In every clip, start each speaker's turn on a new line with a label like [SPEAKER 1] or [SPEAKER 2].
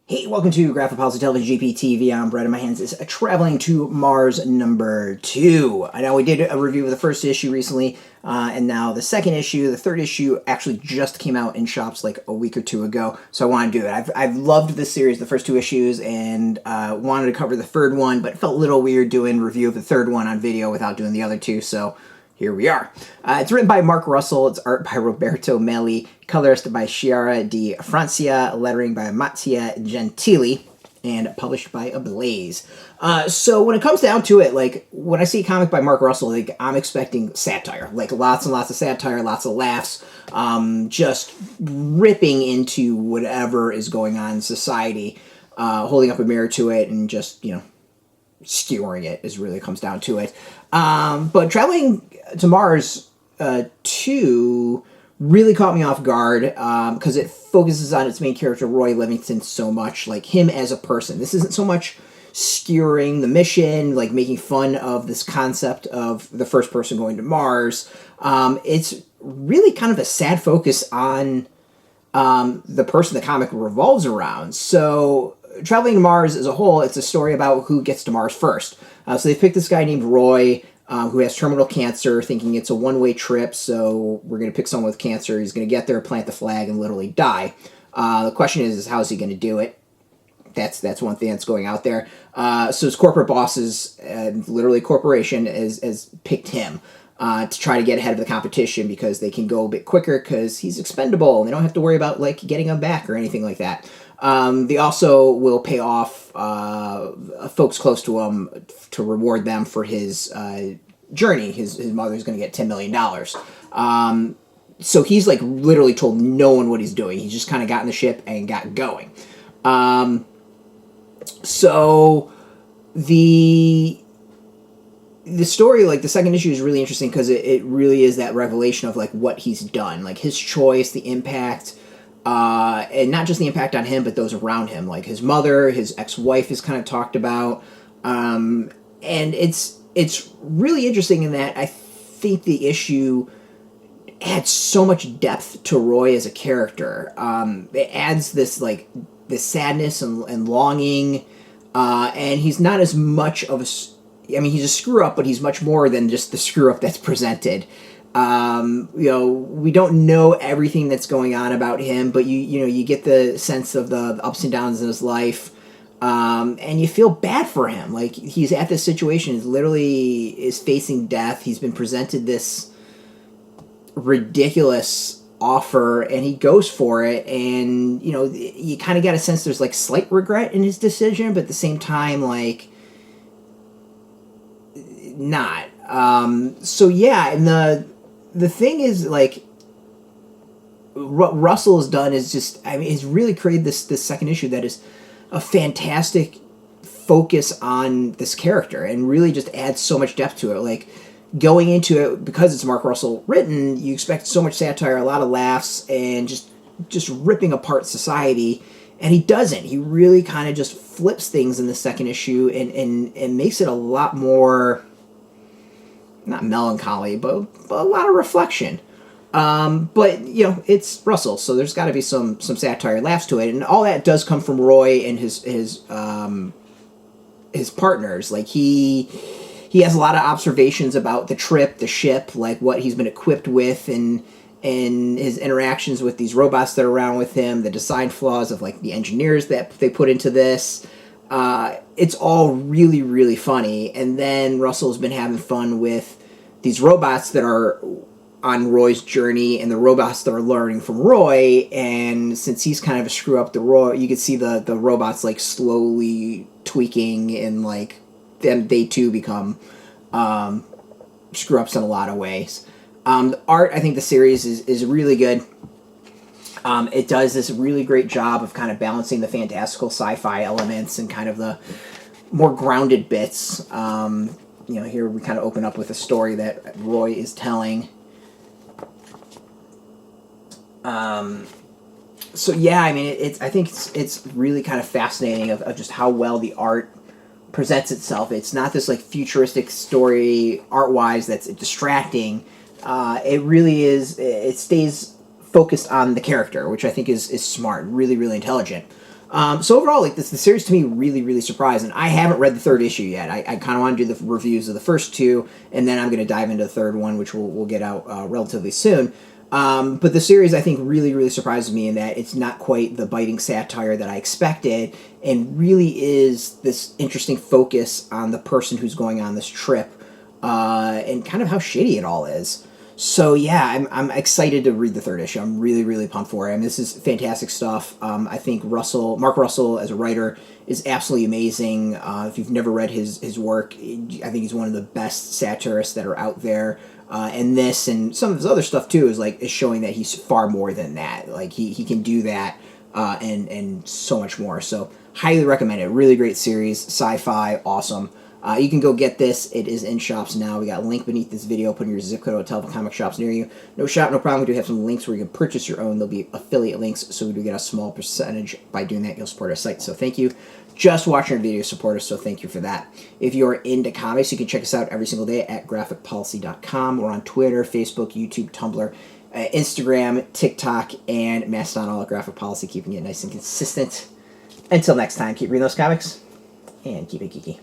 [SPEAKER 1] Hey, welcome to Graphic Policy Television GPTV. I'm Brett, and my hands is Traveling to Mars #2. I know we did a review of the first issue recently, and now the second issue. The third issue actually just came out in shops like a week or two ago, so I want to do it. I've loved this series, the first two issues, and wanted to cover the third one, but it felt a little weird doing a review of the third one on video without doing the other two, so here we are. It's written by Mark Russell, it's art by Roberto Meli, colorist by Chiara di Francia, lettering by Mattia Gentili, and published by Ablaze. So when it comes down to it, like, when I see a comic by Mark Russell, like, I'm expecting satire. Like, lots and lots of satire, lots of laughs, just ripping into whatever is going on in society, holding up a mirror to it, and just, skewering it is really comes down to it. But Traveling to Mars 2 really caught me off guard because it focuses on its main character, Roy Livingston, so much, like him as a person. This isn't so much skewering the mission, like making fun of this concept of the first person going to Mars. It's really kind of a sad focus on the person the comic revolves around. So Traveling to Mars as a whole, it's a story about who gets to Mars first. So they picked this guy named Roy, who has terminal cancer, thinking it's a one-way trip, so we're going to pick someone with cancer. He's going to get there, plant the flag, and literally die. The question is how is he going to do it? That's one thing that's going out there. So his corporate bosses, literally corporation, has picked him to try to get ahead of the competition because they can go a bit quicker because he's expendable, and they don't have to worry about like getting him back or anything like that. They also will pay off folks close to him to reward them for his journey. His mother's going to get $10 million. So he's like literally told no one what he's doing. He's just kind of got in the ship and got going. So the story, like the second issue, is really interesting because it really is that revelation of like what he's done, like his choice, the impact. And not just the impact on him, but those around him, like his mother, his ex-wife is kind of talked about, and it's really interesting in that I think the issue adds so much depth to Roy as a character. It adds this like this sadness and longing, and he's not as much of a, I mean, he's a screw up, but he's much more than just the screw up that's presented. We don't know everything that's going on about him, but you get the sense of the ups and downs in his life, and you feel bad for him. Like he's at this situation, he literally is facing death. He's been presented this ridiculous offer, and he goes for it. And you kind of get a sense there's like slight regret in his decision, but at the same time, like not. So yeah, and the thing is, like, what Russell has done is just, I mean, he's really created this second issue that is a fantastic focus on this character and really just adds so much depth to it. Like, going into it, because it's Mark Russell written, you expect so much satire, a lot of laughs, and just ripping apart society, and he doesn't. He really kind of just flips things in the second issue and makes it a lot more, not melancholy, but a lot of reflection. But it's Russell, so there's got to be some satire and laughs to it, and all that does come from Roy and his partners. Like he has a lot of observations about the trip, the ship, like what he's been equipped with, and his interactions with these robots that are around with him, the design flaws of like the engineers that they put into this. It's all really, really funny. And then Russell's been having fun with these robots that are on Roy's journey and the robots that are learning from Roy. And since he's kind of a screw up, you can see the robots like slowly tweaking, and like they too become screw ups in a lot of ways. The art, I think the series is really good. It does this really great job of kind of balancing the fantastical sci-fi elements and kind of the more grounded bits. Here we kind of open up with a story that Roy is telling. So yeah, I mean, I think it's really kind of fascinating of just how well the art presents itself. It's not this like futuristic story art-wise that's distracting. It really is. It stays focused on the character, which I think is smart, really, really intelligent. So overall, like the series to me really surprised, and I haven't read the third issue yet. I kind of want to do the reviews of the first two, and then I'm going to dive into the third one, which we'll get out relatively soon. But the series, I think, really surprises me in that it's not quite the biting satire that I expected, and really is this interesting focus on the person who's going on this trip, and kind of how shitty it all is. So yeah, I'm excited to read the third issue. I'm really pumped for it. I mean, this is fantastic stuff. I think Mark Russell as a writer is absolutely amazing. If you've never read his work, I think he's one of the best satirists that are out there. And this and some of his other stuff too is showing that he's far more than that. Like he can do that and so much more. So highly recommend it. Really great series, sci-fi, awesome. You can go get this. It is in shops now. We got a link beneath this video. Put in your zip code to comic shops near you. No shop, no problem. We do have some links where you can purchase your own. There'll be affiliate links, so we do get a small percentage. By doing that, you'll support our site. So thank you. Just watching our video support us, so thank you for that. If you're into comics, you can check us out every single day at graphicpolicy.com. We're on Twitter, Facebook, YouTube, Tumblr, Instagram, TikTok, and Mastodon, all at Graphic Policy, keeping it nice and consistent. Until next time, keep reading those comics, and keep it geeky.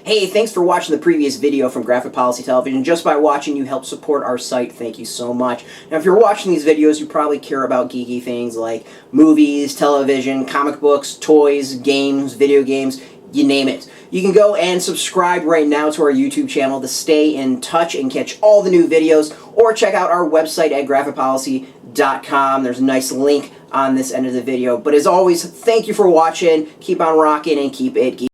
[SPEAKER 1] Hey, thanks for watching the previous video from Graphic Policy Television. Just by watching, you help support our site. Thank you so much. Now, if you're watching these videos, you probably care about geeky things like movies, television, comic books, toys, games, video games, you name it. You can go and subscribe right now to our YouTube channel to stay in touch and catch all the new videos, or check out our website at graphicpolicy.com. There's a nice link on this end of the video. But as always, thank you for watching. Keep on rocking and keep it geeky.